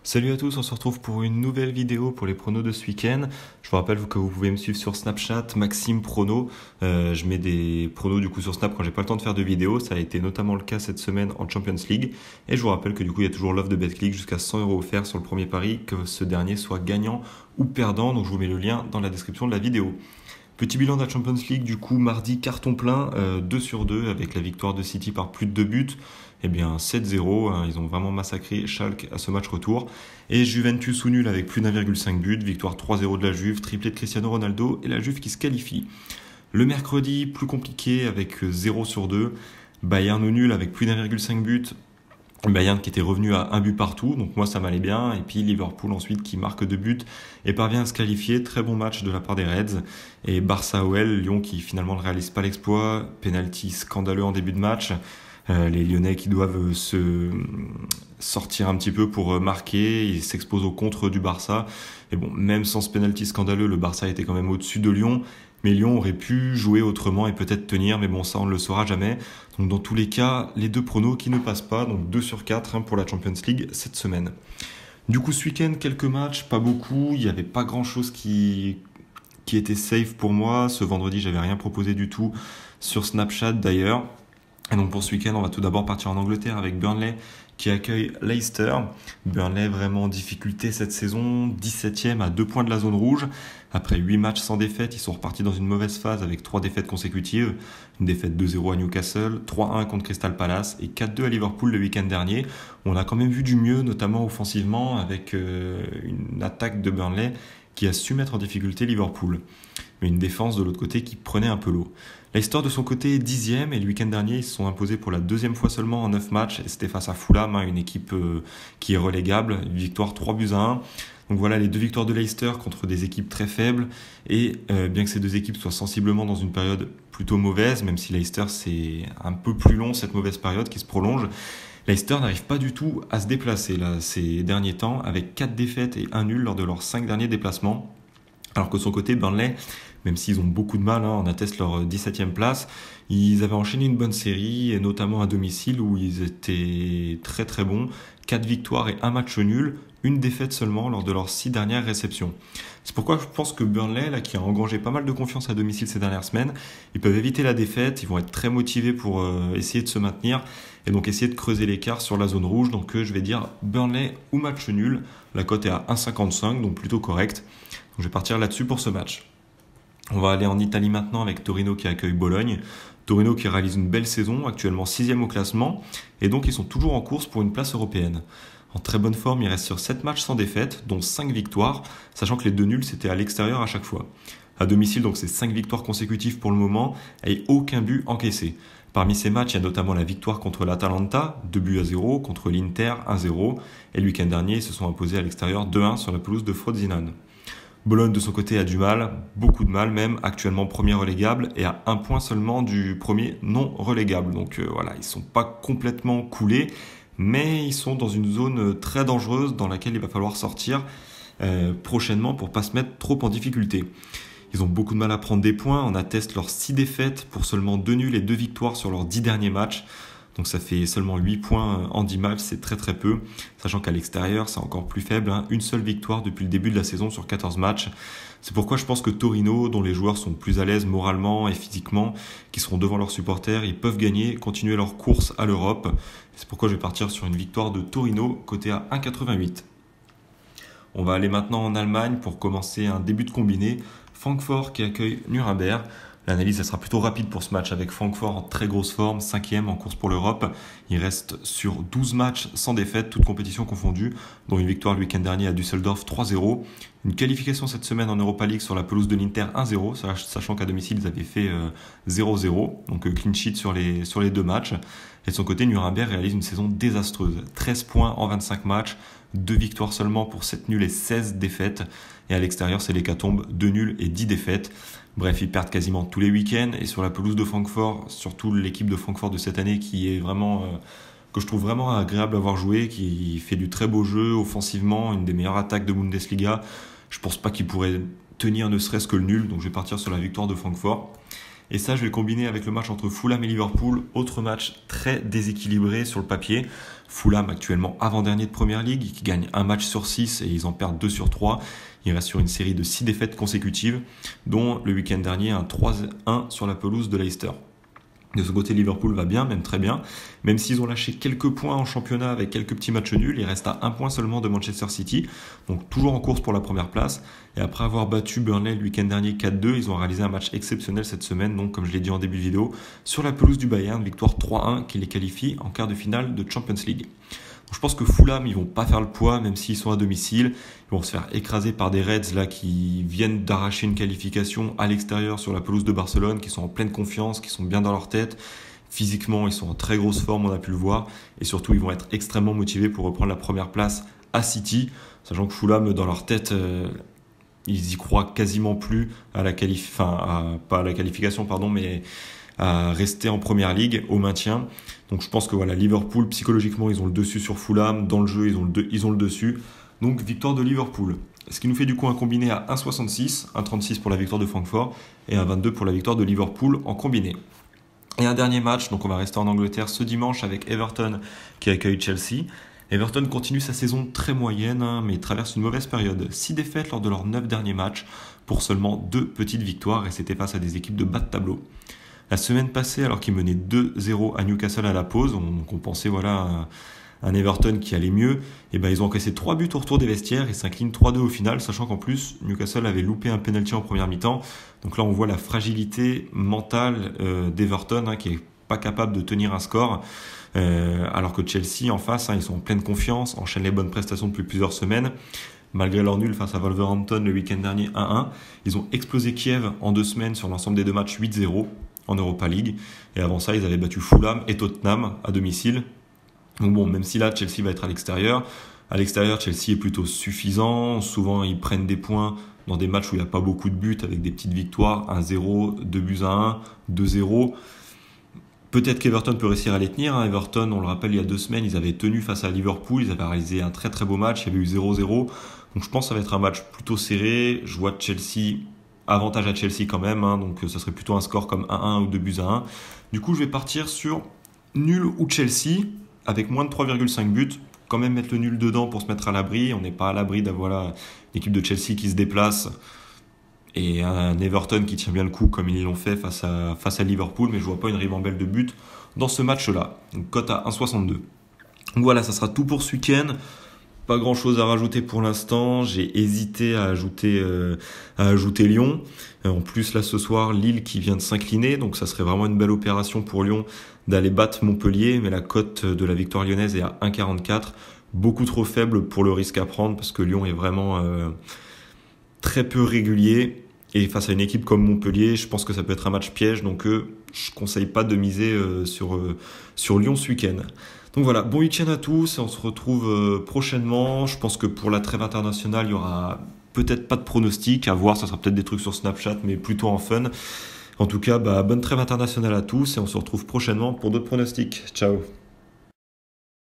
Salut à tous, on se retrouve pour une nouvelle vidéo pour les pronos de ce week-end. Je vous rappelle que vous pouvez me suivre sur Snapchat, Maxime Prono. Je mets des pronos du coup sur Snap quand j'ai pas le temps de faire de vidéos. Ça a été notamment le cas cette semaine en Champions League. Et je vous rappelle que du coup il y a toujours l'offre de BetClick jusqu'à 100 € offert sur le premier pari, que ce dernier soit gagnant ou perdant. Donc je vous mets le lien dans la description de la vidéo. Petit bilan de la Champions League, du coup, mardi, carton plein, 2 sur 2, avec la victoire de City par plus de 2 buts. Eh bien, 7-0, ils ont vraiment massacré Schalke à ce match retour. Et Juventus ou nul avec plus d'1,5 but, victoire 3-0 de la Juve, triplé de Cristiano Ronaldo et la Juve qui se qualifie. Le mercredi, plus compliqué avec 0 sur 2, Bayern ou nul avec plus d'1,5 but, Bayern qui était revenu à un but partout, donc moi ça m'allait bien, et puis Liverpool ensuite qui marque 2 buts et parvient à se qualifier, très bon match de la part des Reds, et Barça-OL, Lyon qui finalement ne réalise pas l'exploit, penalty scandaleux en début de match, les Lyonnais qui doivent se sortir un petit peu pour marquer, ils s'exposent au contre du Barça, et bon, même sans ce penalty scandaleux, le Barça était quand même au-dessus de Lyon, mais Lyon aurait pu jouer autrement et peut-être tenir, mais bon, ça on ne le saura jamais. Donc dans tous les cas, les deux pronos qui ne passent pas, donc 2 sur 4 pour la Champions League cette semaine. Du coup, ce week-end, quelques matchs, pas beaucoup, il n'y avait pas grand-chose qui était safe pour moi. Ce vendredi, j'avais rien proposé du tout sur Snapchat d'ailleurs. Et donc pour ce week-end, on va tout d'abord partir en Angleterre avec Burnley qui accueille Leicester. Burnley vraiment en difficulté cette saison, 17e à 2 points de la zone rouge. Après 8 matchs sans défaite, ils sont repartis dans une mauvaise phase avec 3 défaites consécutives. Une défaite 2-0 à Newcastle, 3-1 contre Crystal Palace et 4-2 à Liverpool le week-end dernier. On a quand même vu du mieux, notamment offensivement, avec une attaque de Burnley qui a su mettre en difficulté Liverpool. Mais une défense de l'autre côté qui prenait un peu l'eau. Leicester de son côté est 10e et le week-end dernier ils se sont imposés pour la deuxième fois seulement en 9 matchs et c'était face à Fulham, une équipe qui est relégable, une victoire 3-1. Donc voilà les deux victoires de Leicester contre des équipes très faibles et bien que ces deux équipes soient sensiblement dans une période plutôt mauvaise, même si Leicester c'est un peu plus long cette mauvaise période qui se prolonge, Leicester n'arrive pas du tout à se déplacer là, ces derniers temps avec 4 défaites et 1 nul lors de leurs 5 derniers déplacements. Alors que de son côté, Burnley, même s'ils ont beaucoup de mal, on atteste leur 17e place, ils avaient enchaîné une bonne série, et notamment à domicile où ils étaient très très bons. 4 victoires et 1 match nul, une défaite seulement lors de leurs 6 dernières réceptions. C'est pourquoi je pense que Burnley, là, qui a engrangé pas mal de confiance à domicile ces dernières semaines, ils peuvent éviter la défaite, ils vont être très motivés pour essayer de se maintenir et donc essayer de creuser l'écart sur la zone rouge. Donc je vais dire Burnley ou match nul. La cote est à 1,55, donc plutôt correct. Donc je vais partir là-dessus pour ce match. On va aller en Italie maintenant avec Torino qui accueille Bologne. Torino qui réalise une belle saison, actuellement 6e au classement, et donc ils sont toujours en course pour une place européenne. En très bonne forme, ils restent sur 7 matchs sans défaite, dont 5 victoires, sachant que les 2 nuls c'était à l'extérieur à chaque fois. À domicile, donc c'est 5 victoires consécutives pour le moment, et aucun but encaissé. Parmi ces matchs, il y a notamment la victoire contre l'Atalanta, 2-0, contre l'Inter, 1-0, et le week-end dernier, ils se sont imposés à l'extérieur 2-1 sur la pelouse de Frosinone. Bologne de son côté a du mal, beaucoup de mal même, actuellement premier relégable et à 1 point seulement du premier non relégable. Donc voilà, ils ne sont pas complètement coulés, mais ils sont dans une zone très dangereuse dans laquelle il va falloir sortir prochainement pour ne pas se mettre trop en difficulté. Ils ont beaucoup de mal à prendre des points, on atteste leurs 6 défaites pour seulement 2 nuls et 2 victoires sur leurs 10 derniers matchs. Donc ça fait seulement 8 points en 10 matchs, c'est très très peu. Sachant qu'à l'extérieur, c'est encore plus faible. Une seule victoire depuis le début de la saison sur 14 matchs. C'est pourquoi je pense que Torino, dont les joueurs sont plus à l'aise moralement et physiquement, qui seront devant leurs supporters, ils peuvent gagner, continuer leur course à l'Europe. C'est pourquoi je vais partir sur une victoire de Torino, côté à 1,88. On va aller maintenant en Allemagne pour commencer un début de combiné. Francfort qui accueille Nuremberg. L'analyse elle sera plutôt rapide pour ce match avec Francfort en très grosse forme, 5e en course pour l'Europe. Il reste sur 12 matchs sans défaite, toutes compétitions confondues, dont une victoire le week-end dernier à Düsseldorf 3-0. Une qualification cette semaine en Europa League sur la pelouse de l'Inter 1-0, sachant qu'à domicile ils avaient fait 0-0, donc clean sheet sur les 2 matchs. Et de son côté, Nuremberg réalise une saison désastreuse, 13 points en 25 matchs, 2 victoires seulement pour 7 nuls et 16 défaites. Et à l'extérieur, c'est l'hécatombe, 2 nuls et 10 défaites. Bref, ils perdent quasiment tous les week-ends. Et sur la pelouse de Francfort, surtout l'équipe de Francfort de cette année qui est vraiment, que je trouve vraiment agréable à voir jouer, qui fait du très beau jeu offensivement, une des meilleures attaques de Bundesliga. Je pense pas qu'ils pourraient tenir ne serait-ce que le nul, donc je vais partir sur la victoire de Francfort. Et ça, je vais le combiner avec le match entre Fulham et Liverpool, autre match très déséquilibré sur le papier. Fulham actuellement avant-dernier de Première Ligue, qui gagne un match sur 6 et ils en perdent 2 sur 3. Il reste sur une série de 6 défaites consécutives, dont le week-end dernier un 3-1 sur la pelouse de Leicester. De ce côté, Liverpool va bien, même très bien. Même s'ils ont lâché quelques points en championnat avec quelques petits matchs nuls, ils restent à un point seulement de Manchester City. Donc toujours en course pour la première place. Et après avoir battu Burnley le week-end dernier 4-2, ils ont réalisé un match exceptionnel cette semaine. Donc comme je l'ai dit en début de vidéo, sur la pelouse du Bayern, victoire 3-1 qui les qualifie en quart de finale de Champions League. Je pense que Fulham, ils vont pas faire le poids, même s'ils sont à domicile. Ils vont se faire écraser par des Reds là, qui viennent d'arracher une qualification à l'extérieur sur la pelouse de Barcelone, qui sont en pleine confiance, qui sont bien dans leur tête. Physiquement, ils sont en très grosse forme, on a pu le voir. Et surtout, ils vont être extrêmement motivés pour reprendre la première place à City, sachant que Fulham, dans leur tête, ils y croient quasiment plus à la pas à la qualification, pardon, mais à rester en première ligue, au maintien. Donc je pense que voilà, Liverpool, psychologiquement, ils ont le dessus sur Fulham. Dans le jeu, ils ont le dessus. Donc victoire de Liverpool. Ce qui nous fait du coup un combiné à 1,66, 1,36 pour la victoire de Francfort et 1,22 pour la victoire de Liverpool en combiné. Et un dernier match, donc on va rester en Angleterre ce dimanche avec Everton qui accueille Chelsea. Everton continue sa saison très moyenne, mais traverse une mauvaise période. 6 défaites lors de leurs 9 derniers matchs pour seulement 2 petites victoires et c'était face à des équipes de bas de tableau. La semaine passée, alors qu'ils menaient 2-0 à Newcastle à la pause, on pensait voilà un Everton qui allait mieux, et ben ils ont encaissé 3 buts au retour des vestiaires et s'inclinent 3-2 au final, sachant qu'en plus Newcastle avait loupé un penalty en première mi-temps. Donc là on voit la fragilité mentale d'Everton qui est pas capable de tenir un score, alors que Chelsea en face, ils sont en pleine confiance, enchaînent les bonnes prestations depuis plusieurs semaines. Malgré leur nul face à Wolverhampton le week-end dernier 1-1, ils ont explosé Kiev en 2 semaines sur l'ensemble des 2 matchs 8-0 en Europa League. Et avant ça, ils avaient battu Fulham et Tottenham à domicile. Donc bon, même si là, Chelsea va être à l'extérieur, Chelsea est plutôt suffisant. Souvent, ils prennent des points dans des matchs où il n'y a pas beaucoup de buts, avec des petites victoires, 1-0, 2-1, 2-0. Peut-être qu'Everton peut réussir à les tenir. Everton, on le rappelle, il y a 2 semaines, ils avaient tenu face à Liverpool. Ils avaient réalisé un très très beau match. Il y avait eu 0-0. Donc je pense que ça va être un match plutôt serré. Je vois Chelsea, avantage à Chelsea quand même. Donc ça serait plutôt un score comme 1-1 ou 2-1. Du coup, je vais partir sur nul ou Chelsea avec moins de 3,5 buts. Quand même mettre le nul dedans pour se mettre à l'abri. On n'est pas à l'abri d'avoir l'équipe de Chelsea qui se déplace et un Everton qui tient bien le coup comme ils l'ont fait face à Liverpool, mais je vois pas une ribambelle de buts dans ce match-là. Donc cote à 1,62. Donc voilà, ça sera tout pour ce week-end. Pas grand chose à rajouter pour l'instant. J'ai hésité à ajouter Lyon. En plus là ce soir, Lille qui vient de s'incliner, donc ça serait vraiment une belle opération pour Lyon d'aller battre Montpellier, mais la cote de la victoire lyonnaise est à 1,44. Beaucoup trop faible pour le risque à prendre parce que Lyon est vraiment très peu régulier. Et face à une équipe comme Montpellier, je pense que ça peut être un match piège. Donc je conseille pas de miser sur Lyon ce week-end. Donc voilà, bon week-end à tous et on se retrouve prochainement. Je pense que pour la trêve internationale, il y aura peut-être pas de pronostic. À voir, ça sera peut-être des trucs sur Snapchat, mais plutôt en fun. En tout cas, bonne trêve internationale à tous et on se retrouve prochainement pour d'autres pronostics. Ciao.